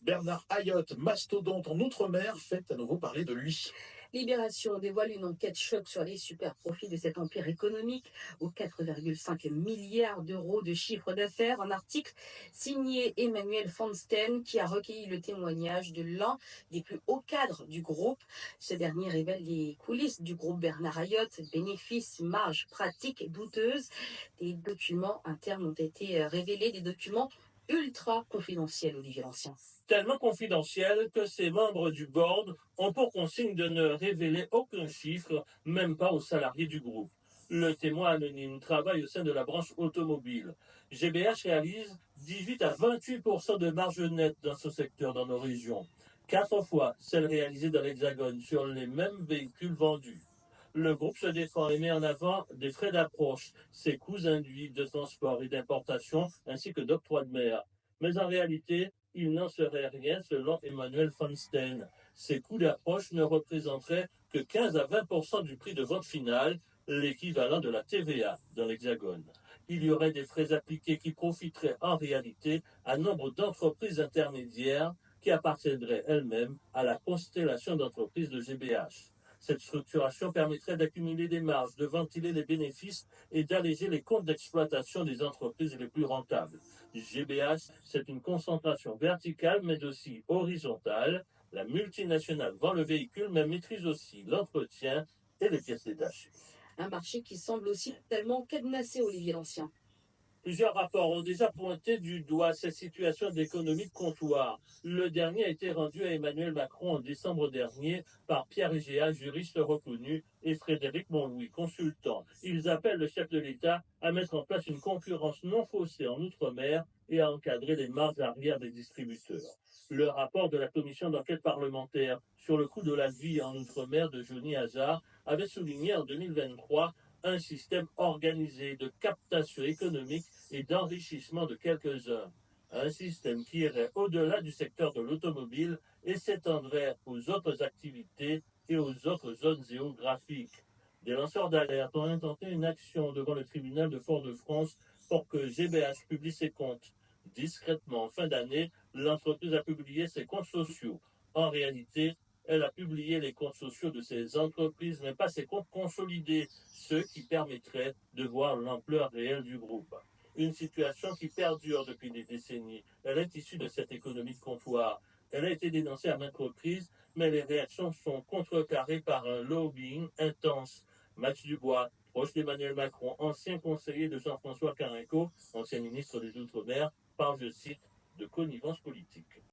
Bernard Ayotte, mastodonte en Outre-mer, fait à nouveau parler de lui. Libération dévoile une enquête choc sur les super profits de cet empire économique aux 4,5 milliards d'euros de chiffre d'affaires. Un article signé Emmanuel Fonstein qui a recueilli le témoignage de l'un des plus hauts cadres du groupe. Ce dernier révèle les coulisses du groupe Bernard Ayotte, bénéfices, marges, pratiques douteuses. Des documents internes ont été révélés, des documents ultra confidentiels, Olivier Lancien. Tellement confidentiel que ses membres du board ont pour consigne de ne révéler aucun chiffre, même pas aux salariés du groupe. Le témoin anonyme travaille au sein de la branche automobile. GBH réalise 18 à 28% de marge nette dans ce secteur dans nos régions. 4 fois celle réalisée dans l'Hexagone sur les mêmes véhicules vendus. Le groupe se défend et met en avant des frais d'approche, ses coûts induits de transport et d'importation, ainsi que d'octroi de mer. Mais en réalité, il n'en serait rien selon Emmanuel Fonstein. Ces coûts d'approche ne représenteraient que 15 à 20% du prix de vente final, l'équivalent de la TVA dans l'Hexagone. Il y aurait des frais appliqués qui profiteraient en réalité à nombre d'entreprises intermédiaires qui appartiendraient elles-mêmes à la constellation d'entreprises de GBH. Cette structuration permettrait d'accumuler des marges, de ventiler les bénéfices et d'alléger les comptes d'exploitation des entreprises les plus rentables. GBH, c'est une concentration verticale mais aussi horizontale. La multinationale vend le véhicule mais maîtrise aussi l'entretien et les pièces détachées. Un marché qui semble aussi tellement cadenassé, Olivier Lancien. Plusieurs rapports ont déjà pointé du doigt cette situation d'économie de comptoir. Le dernier a été rendu à Emmanuel Macron en décembre dernier par Pierre Egea, juriste reconnu, et Frédéric Monlouis, consultant. Ils appellent le chef de l'État à mettre en place une concurrence non faussée en Outre-mer et à encadrer les marges arrière des distributeurs. Le rapport de la commission d'enquête parlementaire sur le coût de la vie en Outre-mer de Johnny Hazard avait souligné en 2023 un système organisé de captation économique et d'enrichissement de quelques-uns. Un système qui irait au-delà du secteur de l'automobile et s'étendrait aux autres activités et aux autres zones géographiques. Des lanceurs d'alerte ont intenté une action devant le tribunal de Fort-de-France pour que GBH publie ses comptes. Discrètement, en fin d'année, l'entreprise a publié ses comptes sociaux. En réalité, elle a publié les comptes sociaux de ses entreprises, mais pas ses comptes consolidés, ceux qui permettraient de voir l'ampleur réelle du groupe. Une situation qui perdure depuis des décennies. Elle est issue de cette économie de comptoir. Elle a été dénoncée à maintes reprises, mais les réactions sont contrecarrées par un lobbying intense. Max Dubois, proche d'Emmanuel Macron, ancien conseiller de Jean-François Carenco, ancien ministre des Outre-mer, parle, je cite, de connivence politique.